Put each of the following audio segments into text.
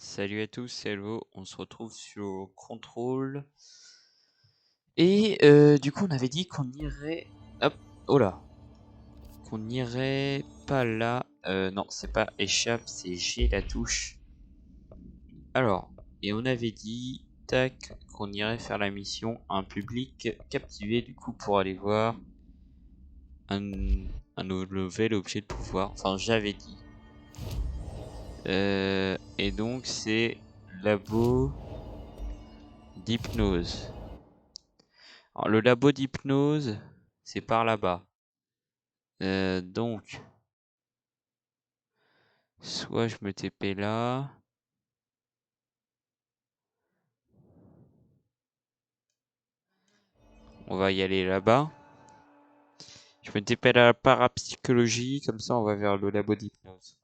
Salut à tous, c'est Elvo, on se retrouve sur Control. Et du coup on avait dit qu'on irait... Hop, oh là. Qu'on irait pas là. Non, c'est pas échappe, c'est G la touche. Alors, et on avait dit, tac, qu'on irait faire la mission un public captivé du coup pour aller voir un nouvel objet de pouvoir. Enfin j'avais dit. Et donc c'est labo d'hypnose. Alors, le labo d'hypnose, c'est par là-bas. Donc, soit je me TP là. On va y aller là-bas. Je me TP à la parapsychologie, comme ça on va vers le labo d'hypnose.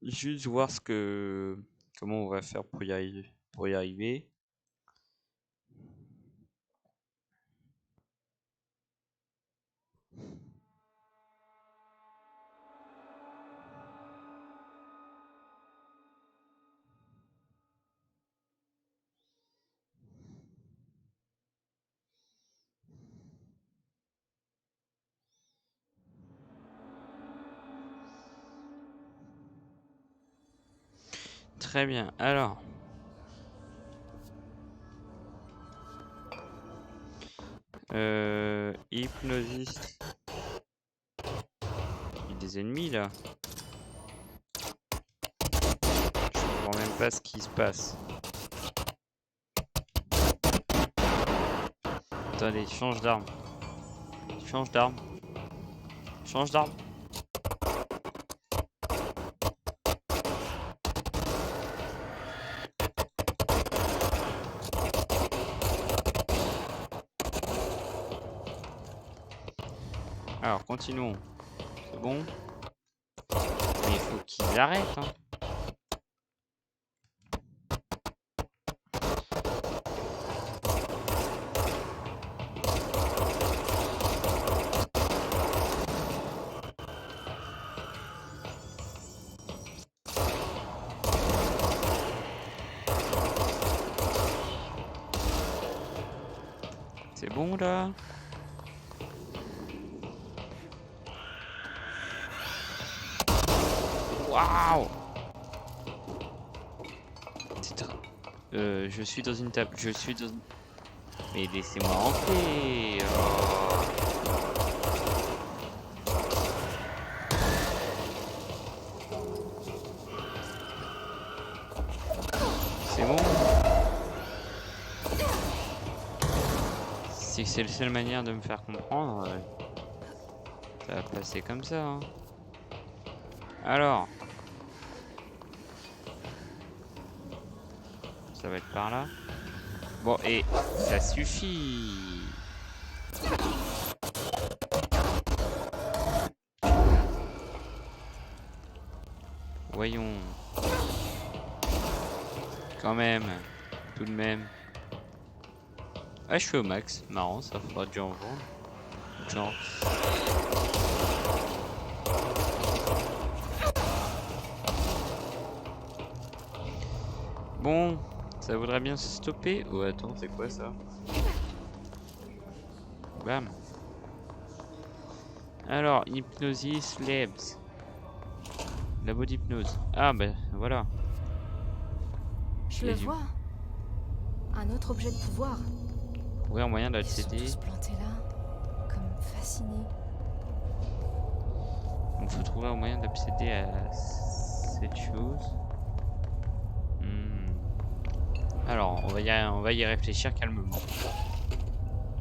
Juste voir comment on va faire pour y arriver. Très bien, alors. Hypnosiste. Il y a des ennemis là. Je comprends même pas ce qui se passe. Attendez, change d'arme. Change d'arme. Change d'arme. Alors, continuons. C'est bon. Mais il faut qu'ils arrêtent, hein. C'est bon là? Waouh! Je suis dans une table. Je suis dans... Mais laissez-moi entrer. Oh. C'est bon? Si c'est la seule manière de me faire comprendre, ça va passer comme ça, hein. Alors. Ça va être par là. Bon, et ça suffit. Voyons. Quand même. Tout de même. Ah, je suis au max. Marrant, ça fera du en vendre. Genre. Bon, ça voudrait bien se stopper. Oh, attends, c'est quoi ça? Bam. Alors, Hypnosis Labs. Labo d'hypnose. Ah, bah voilà. Je le vois. Un autre objet de pouvoir. Trouver un moyen Ils sont d'accéder. tous plantés là, comme fascinés. Il faut trouver un moyen d'accéder à cette chose. Alors, on va y réfléchir calmement.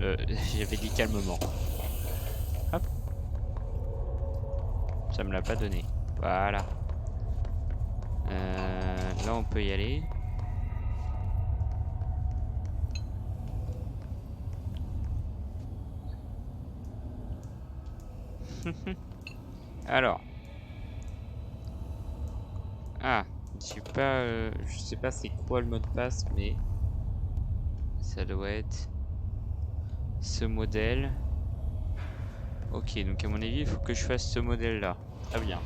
J'avais dit calmement. Hop. Ça me l'a pas donné. Voilà. Là, on peut y aller. Alors. Ah, je sais pas c'est quoi le mot de passe, mais ça doit être ce modèle. Ok, donc à mon avis, il faut que je fasse ce modèle-là. Très bien.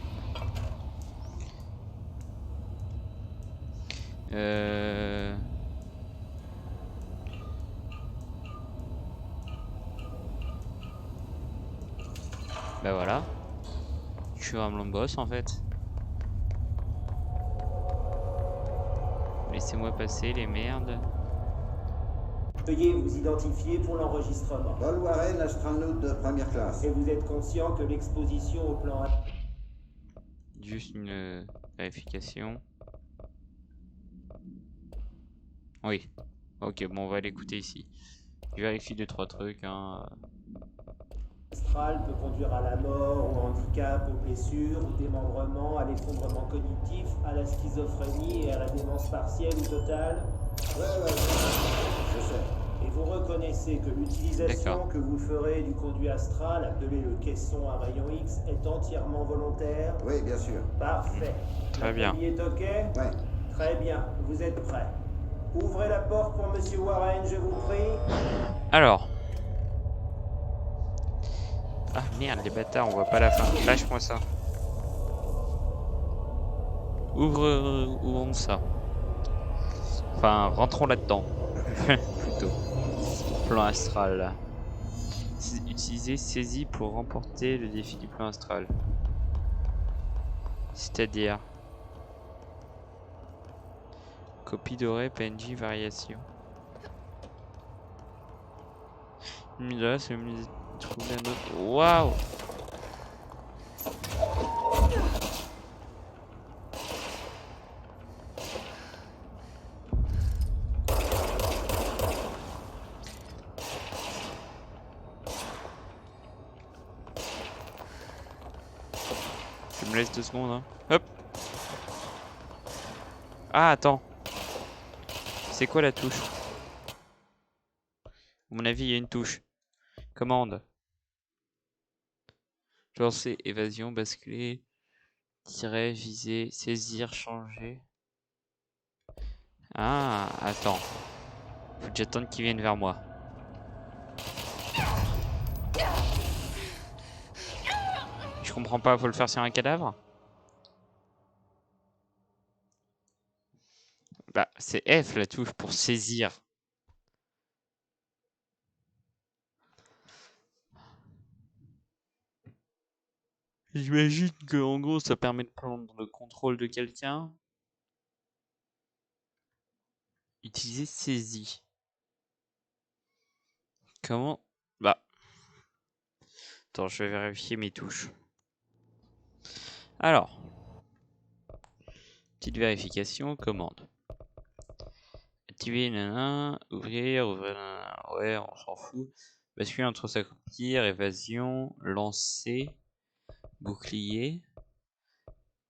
Bah voilà. Je suis un boss en fait. Laissez-moi passer les merdes. Veuillez vous identifier pour l'enregistrement. Paul Warren, astronaute de première classe. Et vous êtes conscient que l'exposition au plan... Juste une vérification. Oui. Ok, bon, on va l'écouter ici. Je vérifie 2-3 trucs. Hein. Astral peut conduire à la mort, au handicap, aux blessures, au démembrement, à l'effondrement cognitif, à la schizophrénie et à la démence partielle ou totale. Ouais, je sais. Et vous reconnaissez que l'utilisation D'accord. que vous ferez du conduit astral, appelé le caisson à rayon X, est entièrement volontaire? Oui, bien sûr. Parfait. Très bien. L'atelier est OK? Ouais. Très bien, vous êtes prêts. Ouvrez la porte pour Monsieur Warren, je vous prie. Alors. Ah merde, les bâtards, on voit pas la fin. Lâche-moi ça. Ouvrons ça. Enfin, rentrons là-dedans. Plutôt. Plan astral. Utilisez saisie pour remporter le défi du plan astral. C'est-à-dire. Copie dorée, PNJ, variation. Là, c'est trouver un autre. Waouh! Tu me laisses 2 secondes, hein. Hop! Ah, attends. C'est quoi la touche? À mon avis, il y a une touche. Commande. Lancer, évasion, basculer, tirer, viser, saisir, changer. Ah, attends. Faut que j'attende qu'ils viennent vers moi. Je comprends pas, faut le faire sur un cadavre? Bah, c'est F la touche pour saisir. J'imagine que en gros ça permet de prendre le contrôle de quelqu'un. Utiliser saisie. Comment? Bah. Attends, je vais vérifier mes touches. Alors. Petite vérification, commande. Activer, nanana, ouvrir, nanana. Ouais, on s'en fout. Basculer entre s'accomplir, évasion, lancer, bouclier.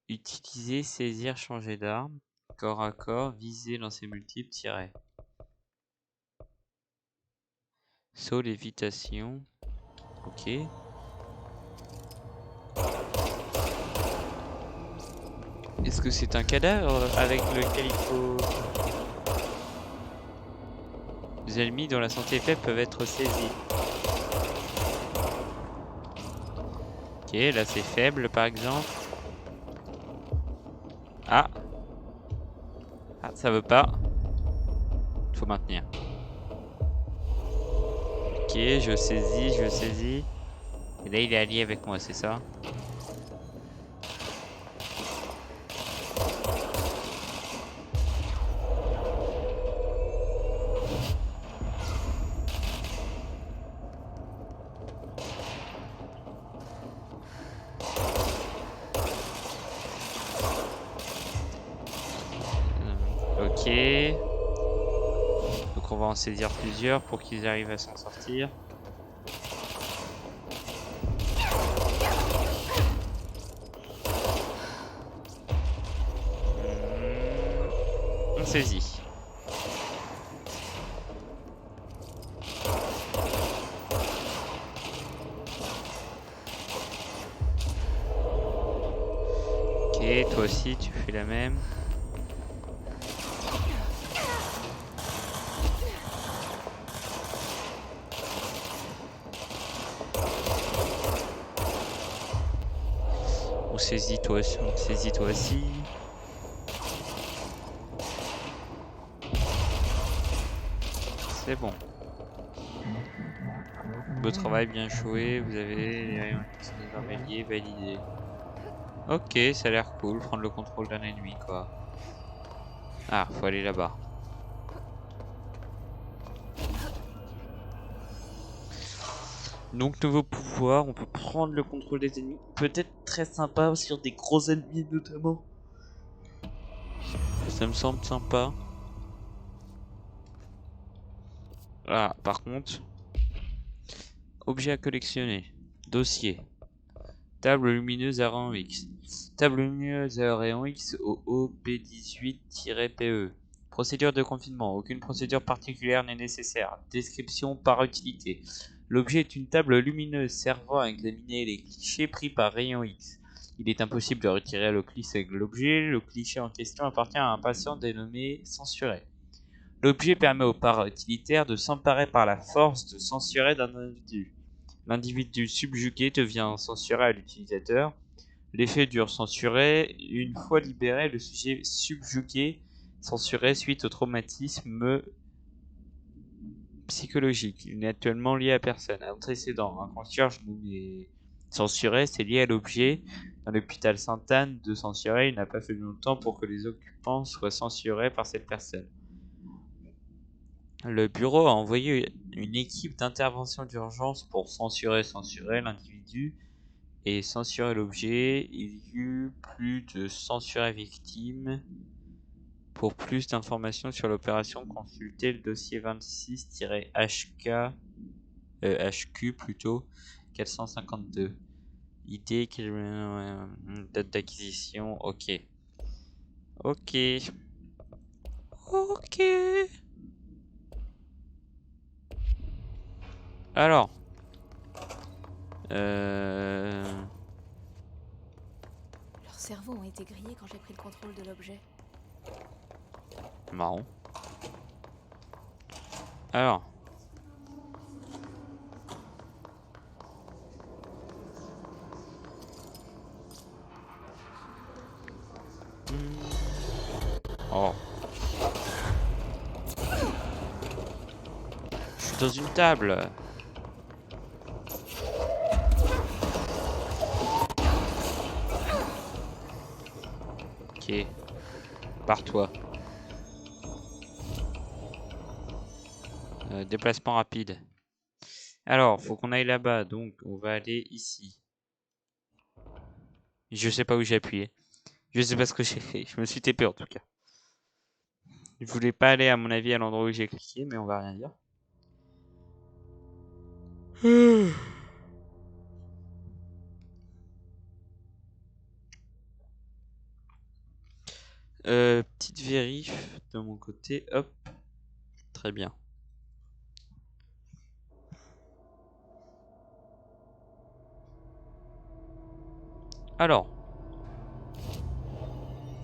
Utiliser, saisir, changer d'arme. Corps à corps, viser, lancer multiple, tirer. Saut, lévitation. Ok. Est-ce que c'est un cadavre avec lequel il faut... Les ennemis dont la santé est faible peuvent être saisis. Ok, là c'est faible par exemple. Ah. Ah, ça veut pas. Faut maintenir. Ok, je saisis. Et là il est allié avec moi, c'est ça? Ok. Donc on va en saisir plusieurs pour qu'ils arrivent à s'en sortir. On saisit. Ok, toi aussi tu fais la même. On saisit toi aussi. C'est bon. Beau travail, bien joué. Vous avez les rayons X désormais liés, validé. Ok, ça a l'air cool. Prendre le contrôle d'un ennemi, quoi. Ah, faut aller là-bas. Donc, nouveau pouvoir. On peut prendre le contrôle des ennemis. Peut-être très sympa sur des gros ennemis, notamment. Ça me semble sympa. Ah, par contre... Objet à collectionner. Dossier. Table lumineuse à rayon X. Table lumineuse à rayon X OOP18-PE. Procédure de confinement. Aucune procédure particulière n'est nécessaire. Description par utilité. L'objet est une table lumineuse servant à examiner les clichés pris par rayon X. Il est impossible de retirer le cliché avec l'objet. Le cliché en question appartient à un patient dénommé censuré. L'objet permet au para-utilitaire de s'emparer par la force de censurer d'un individu. L'individu subjugué devient censuré à l'utilisateur. L'effet dure censuré. Une fois libéré, le sujet subjugué censuré suite au traumatisme psychologique. Il n'est actuellement lié à personne. Antécédent. Un concierge nommé censuré, c'est lié à l'objet. Dans l'hôpital Sainte-Anne de censuré, il n'a pas fallu longtemps pour que les occupants soient censurés par cette personne. Le bureau a envoyé une équipe d'intervention d'urgence pour censurer l'individu et censurer l'objet. Il y eut plus de censurés victimes. Pour plus d'informations sur l'opération, consultez le dossier 26-HQ plutôt 452. Idée, date d'acquisition, ok. Ok. Ok. Alors. Leurs cerveaux ont été grillés quand j'ai pris le contrôle de l'objet. Marrant. Alors. Oh. Je suis dans une table. Ok. Barre-toi. Déplacement rapide. Alors, faut qu'on aille là-bas. Donc, on va aller ici. Je sais pas où j'ai appuyé. Je sais pas ce que j'ai fait. Je me suis TP en tout cas. Je voulais pas aller à mon avis à l'endroit où j'ai cliqué, mais on va rien dire. Petite vérif de mon côté. Hop. Très bien. Alors.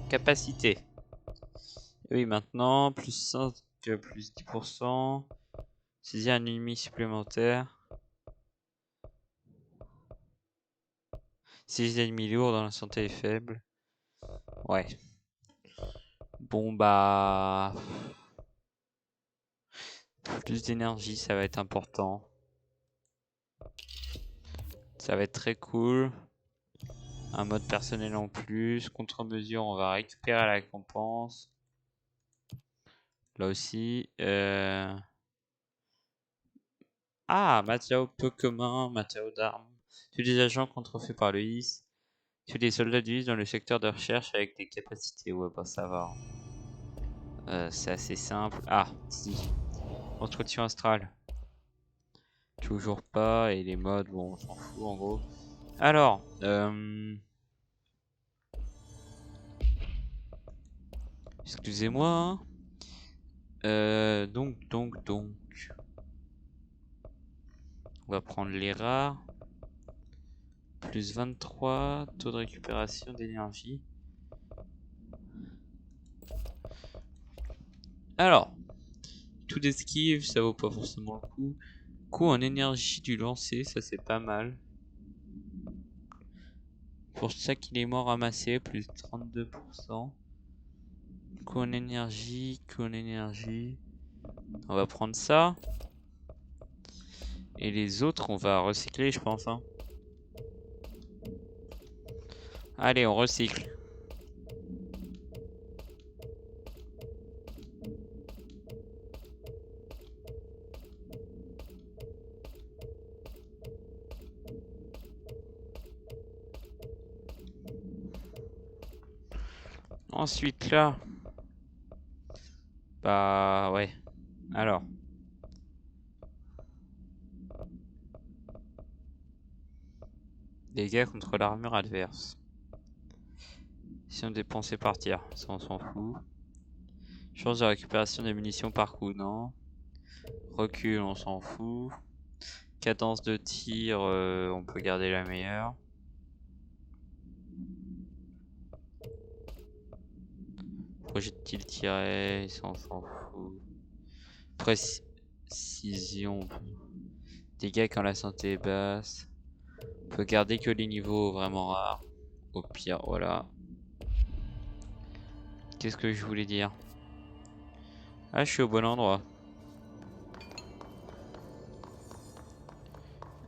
Capacité. Oui, maintenant, plus 5, plus 10%. Saisir un ennemi supplémentaire. 6 ennemis lourds dans la santé est faible. Ouais. Bon bah... Plus d'énergie, ça va être important. Ça va être très cool. Un mode personnel en plus. Contre-mesure, on va récupérer la récompense. Là aussi. Ah, matériaux peu communs, matériaux d'armes. Tous les agents contrefaits par le IS. Tous les soldats du IS dans le secteur de recherche avec des capacités. Ouais, bah ça va. C'est assez simple. Ah, si. Entretien astral. Toujours pas. Et les modes, bon, on s'en fout en gros. Alors, excusez-moi. Donc. On va prendre les rares. Plus 23. Taux de récupération d'énergie. Alors. Tout d'esquive, ça vaut pas forcément le coup. Coût en énergie du lancer, ça c'est pas mal. Pour chaque élément ramassé, plus 32%. Coût en énergie, On va prendre ça. Et les autres, on va recycler, je pense. Hein. Allez, on recycle. Ensuite, là. Bah, ouais. Alors. Dégâts contre l'armure adverse. Si on dépensait par tir, ça on s'en fout. Chance de récupération des munitions par coup, non. Recul, on s'en fout. Cadence de tir, on peut garder la meilleure. Projectile tiré, ça on s'en fout. Précision. Dégâts quand la santé est basse. On peut garder que les niveaux vraiment rares. Au pire, voilà. Qu'est-ce que je voulais dire? Ah, je suis au bon endroit.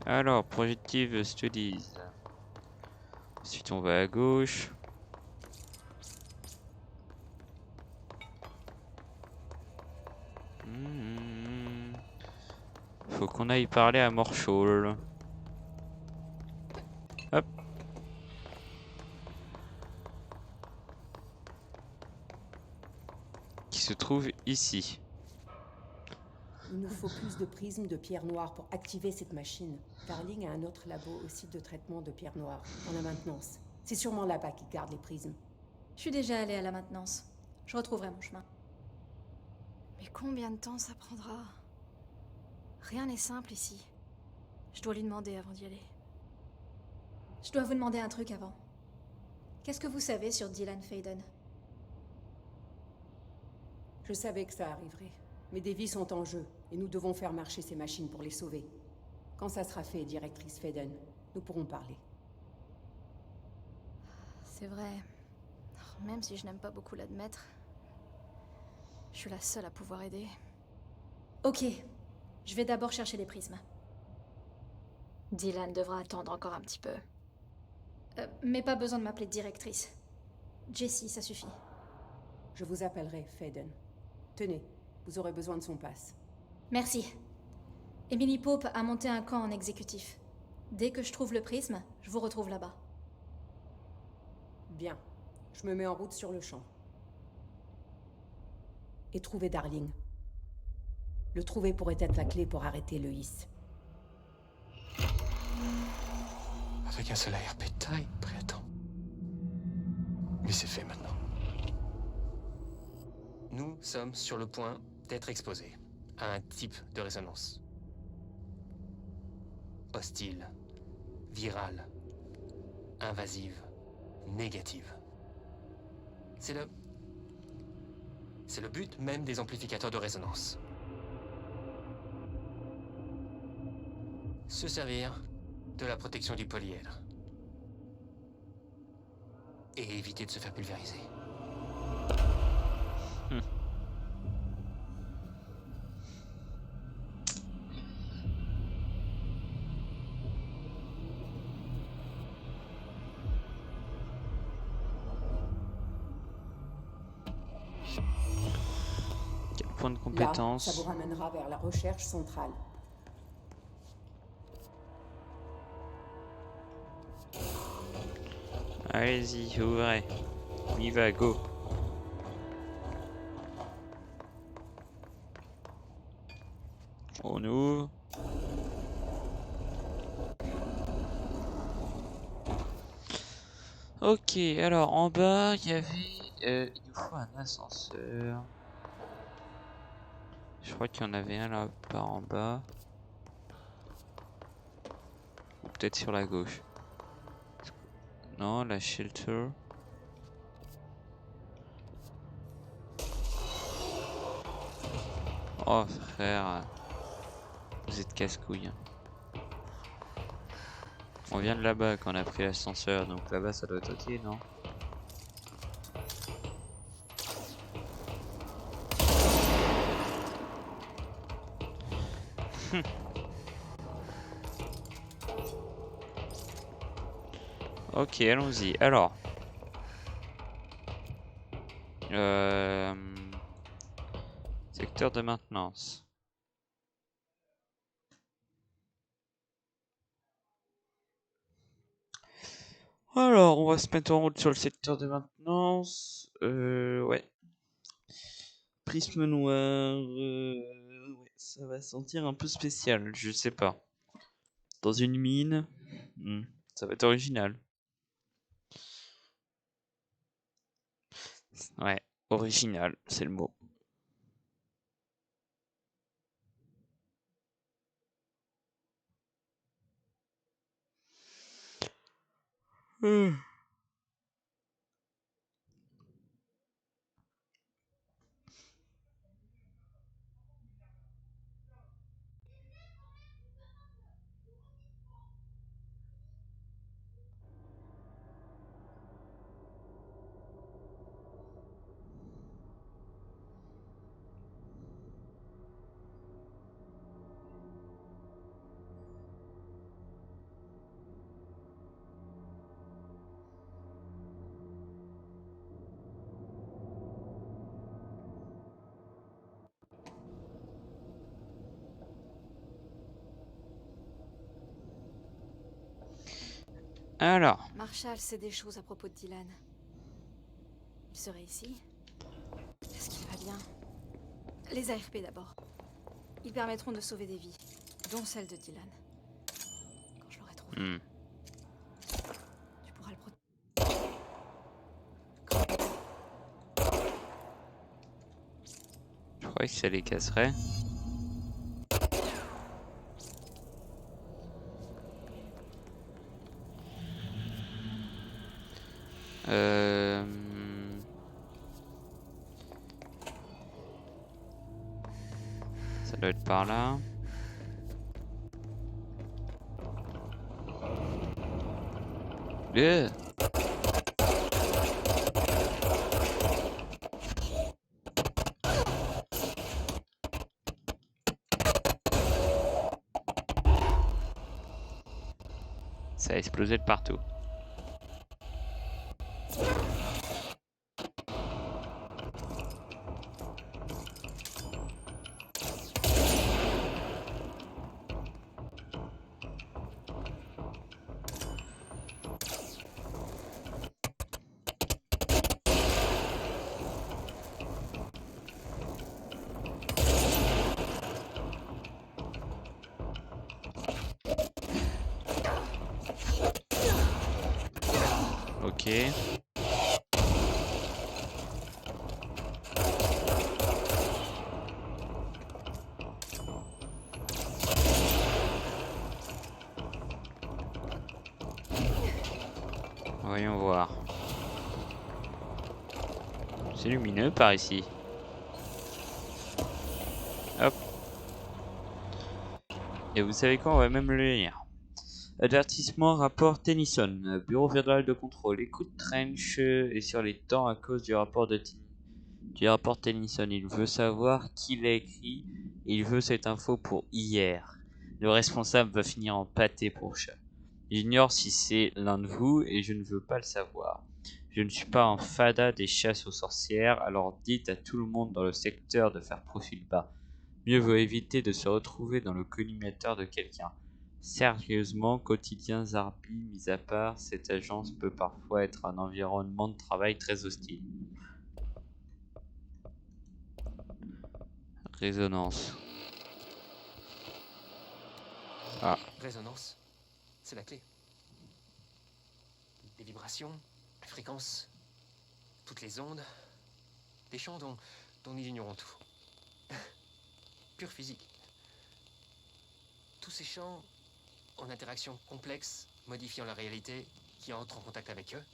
Alors, Projective Studies. Ensuite, on va à gauche. Faut qu'on aille parler à Morshall. Hop. Qui se trouve ici. Il nous faut plus de prismes de pierre noire pour activer cette machine. Darling a un autre labo au site de traitement de pierre noire, dans la maintenance. C'est sûrement là-bas qu'il garde les prismes. Je suis déjà allée à la maintenance. Je retrouverai mon chemin. Mais combien de temps ça prendra? Rien n'est simple ici. Je dois lui demander avant d'y aller. Je dois vous demander un truc avant. Qu'est-ce que vous savez sur Dylan Faden? Je savais que ça arriverait. Mais des vies sont en jeu, et nous devons faire marcher ces machines pour les sauver. Quand ça sera fait, directrice Faden, nous pourrons parler. C'est vrai. Même si je n'aime pas beaucoup l'admettre, je suis la seule à pouvoir aider. Ok, je vais d'abord chercher les prismes. Dylan devra attendre encore un petit peu. Mais pas besoin de m'appeler directrice. Jessie, ça suffit. Je vous appellerai Faden. Tenez, vous aurez besoin de son pass. Merci. Emily Pope a monté un camp en exécutif. Dès que je trouve le prisme, je vous retrouve là-bas. Bien. Je me mets en route sur le champ. Et trouver Darling. Le trouver pourrait être la clé pour arrêter le Hiss. Avec un seul ARP de taille, prêt à temps. Mais c'est fait maintenant. Nous sommes sur le point d'être exposés à un type de résonance. Hostile, virale, invasive, négative. C'est le but même des amplificateurs de résonance. Se servir de la protection du polyèdre. Et éviter de se faire pulvériser. Quel point de Là, compétence? ça vous ramènera vers la recherche centrale. Allez-y, ouvrez. On y va, go. On ouvre. Ok, alors en bas, il y avait... il nous faut un ascenseur. Je crois qu'il y en avait un là par en bas. Ou peut-être sur la gauche. Non, la shelter. Oh frère. Vous êtes casse-couille. On vient de là-bas quand on a pris l'ascenseur, donc là-bas ça doit être ok, non? Ok, allons-y. Alors. Secteur de maintenance. Alors, on va se mettre en route sur le secteur de maintenance. Ouais. Prisme noir. Ouais, ça va sentir un peu spécial, je sais pas. Dans une mine. Ça va être original. Ouais, original, c'est le mot. Alors. Marshall sait des choses à propos de Dylan. Il serait ici? Est-ce qu'il va bien? Les ARP d'abord. Ils permettront de sauver des vies, dont celle de Dylan. Quand je l'aurai trouvé. Tu pourras le protéger. Je croyais que ça les casserait. Ça doit être par là. Ça a explosé de partout. Ok. Voyons voir. C'est lumineux par ici. Hop. Et vous savez quoi, on va même le lire. Avertissement, rapport Tennyson. Bureau fédéral de contrôle. Écoute Trench est sur les temps à cause du rapport Tennyson. Il veut savoir qui l'a écrit et il veut cette info pour hier. Le responsable va finir en pâté pour chat. J'ignore si c'est l'un de vous et je ne veux pas le savoir. Je ne suis pas un fada des chasses aux sorcières, alors dites à tout le monde dans le secteur de faire profil bas. Mieux vaut éviter de se retrouver dans le collimateur de quelqu'un. Sérieusement, quotidien Zarbi, mis à part, cette agence peut parfois être un environnement de travail très hostile. Résonance. Ah. Résonance, c'est la clé. Des vibrations, des fréquences, toutes les ondes, des champs dont nous ignorons tout. Pure physique. Tous ces champs en interaction complexe, modifiant la réalité, qui entre en contact avec eux.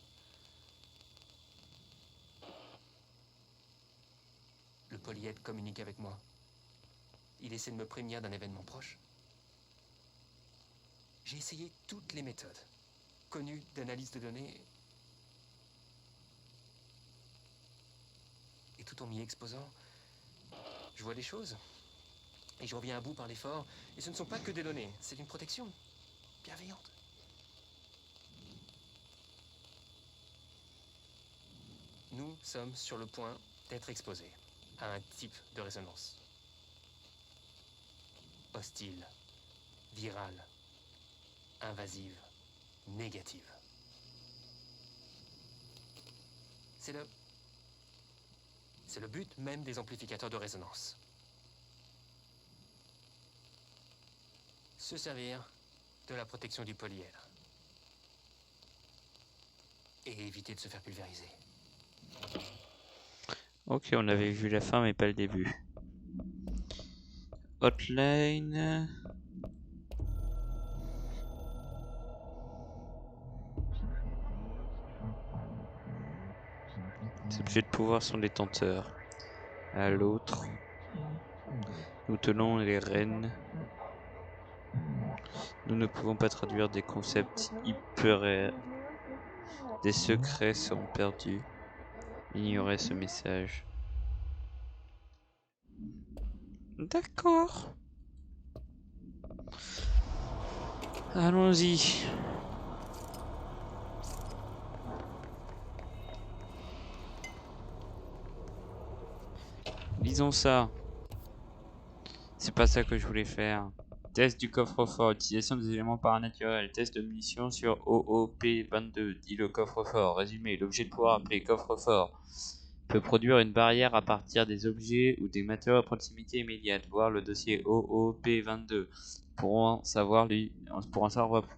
Le polyèdre communique avec moi. Il essaie de me prévenir d'un événement proche. J'ai essayé toutes les méthodes connues d'analyse de données. Et tout en m'y exposant, je vois des choses Et je reviens à bout par l'effort, et ce ne sont pas que des données, c'est une protection bienveillante. Nous sommes sur le point d'être exposés à un type de résonance. Hostile, virale, invasive, négative. C'est le but même des amplificateurs de résonance. Se servir de la protection du polyèdre. Et éviter de se faire pulvériser. Ok, on avait vu la fin mais pas le début. Hotline. Ces objets de pouvoir sont détenteurs. À l'autre, nous tenons les rênes. Nous ne pouvons pas traduire des concepts hyper. Des secrets sont perdus. Ignorez ce message. D'accord. Allons-y. Lisons ça. C'est pas ça que je voulais faire. Test du coffre-fort. Utilisation des éléments paranaturels. Test de munitions sur OOP-22. Dit le coffre-fort. Résumé. L'objet de pouvoir appelé coffre-fort peut produire une barrière à partir des objets ou des matériaux à proximité immédiate. Voir le dossier OOP-22 pour en savoir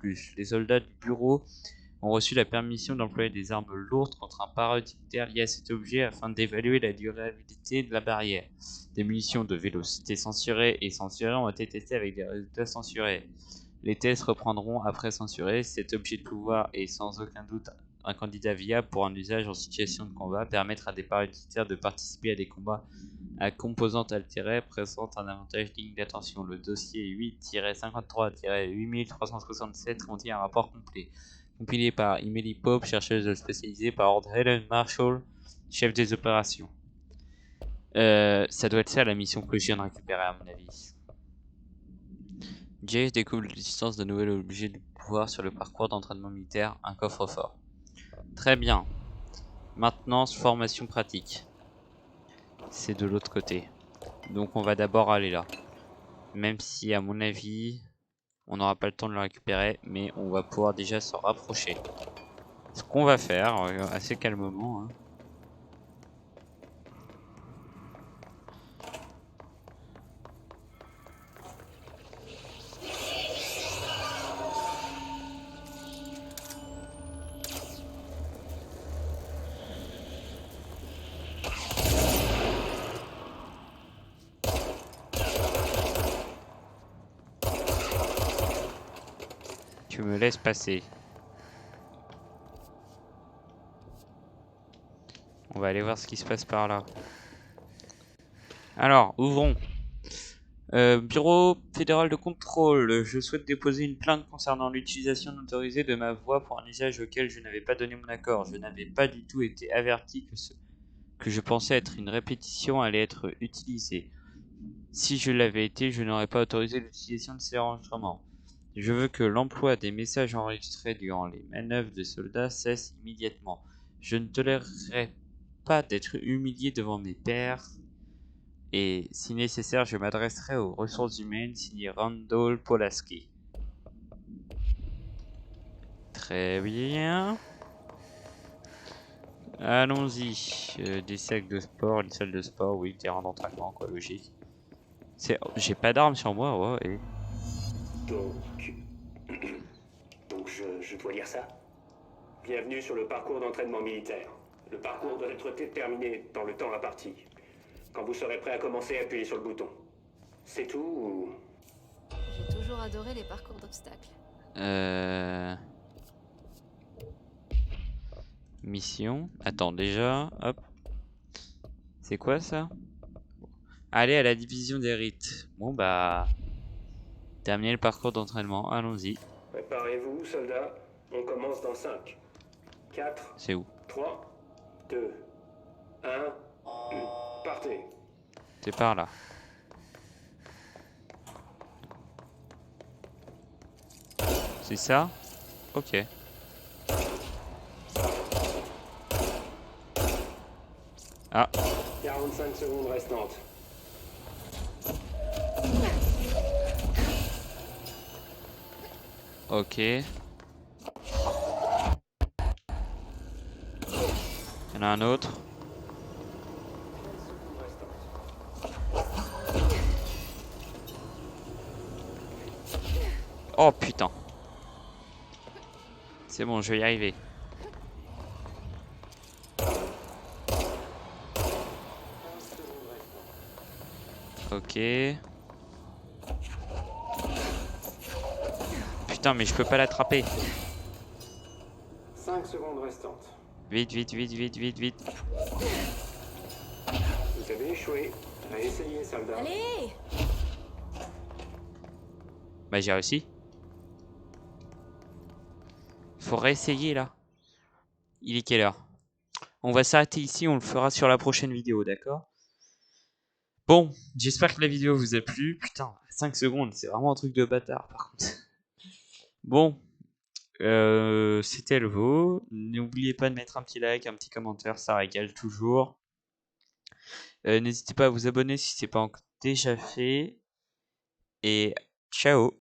plus. Les soldats du bureau ont reçu la permission d'employer des armes lourdes contre un parasitaire lié à cet objet afin d'évaluer la durabilité de la barrière. Des munitions de vélocité censurées et censurées ont été testées avec des résultats censurés. Les tests reprendront après censurés. Cet objet de pouvoir est sans aucun doute un candidat viable pour un usage en situation de combat. Permettre à des parasitaires de participer à des combats à composante altérée présente un avantage digne d'attention. Le dossier 8-53-8367 contient un rapport complet, compilé par Emily Pope, chercheuse spécialisée, par Ordre Helen Marshall, chef des opérations. Ça doit être ça la mission que je viens de récupérer à mon avis. Jace découvre l'existence de nouvel objet de pouvoir sur le parcours d'entraînement militaire, un coffre-fort. Très bien. Maintenance, formation pratique. C'est de l'autre côté. Donc on va d'abord aller là. Même si à mon avis, on n'aura pas le temps de le récupérer, mais on va pouvoir déjà se rapprocher. Ce qu'on va faire assez calmement. Hein. Tu me laisses passer. On va aller voir ce qui se passe par là. Alors, ouvrons. Bureau fédéral de contrôle. Je souhaite déposer une plainte concernant l'utilisation non autorisée de ma voix pour un usage auquel je n'avais pas donné mon accord. Je n'avais pas du tout été averti que je pensais être une répétition allait être utilisée. Si je l'avais été, je n'aurais pas autorisé l'utilisation de ces enregistrements. Je veux que l'emploi des messages enregistrés durant les manœuvres de soldats cesse immédiatement. Je ne tolérerai pas d'être humilié devant mes pairs. Et si nécessaire, je m'adresserai aux ressources humaines, signé Randall Polaski. Très bien. Allons-y. Des sacs de sport, une salle de sport, oui, terrain d'entraînement, quoi, logique. J'ai pas d'armes sur moi, ouais. Et... Donc je dois lire ça? Bienvenue sur le parcours d'entraînement militaire. Le parcours doit être terminé dans le temps imparti. Quand vous serez prêt à commencer, appuyez sur le bouton. C'est tout ou... J'ai toujours adoré les parcours d'obstacles. Mission. Attends, déjà, hop. C'est quoi ça? Aller à la division des rites. Bon bah... Terminer le parcours d'entraînement, allons-y. Préparez-vous, soldats. On commence dans 5, 4... C'est où? 3, 2, 1... Partez. C'est par là. C'est ça? Ok. Ah. 45 secondes restantes. Ok. Il y en a un autre. Oh putain. C'est bon, je vais y arriver. Ok. Putain, mais je peux pas l'attraper. 5 secondes restantes. Vite, vite, vite, vite, vite, vite. Vous avez échoué. Réessayez, soldat. Allez! Bah j'ai réussi. Faut réessayer là. Il est quelle heure? On va s'arrêter ici, on le fera sur la prochaine vidéo, d'accord? Bon, j'espère que la vidéo vous a plu. Putain, 5 secondes, c'est vraiment un truc de bâtard par contre. Bon, c'était Elvo. N'oubliez pas de mettre un petit like, un petit commentaire, ça régale toujours. N'hésitez pas à vous abonner si ce n'est pas encore déjà fait. Et ciao!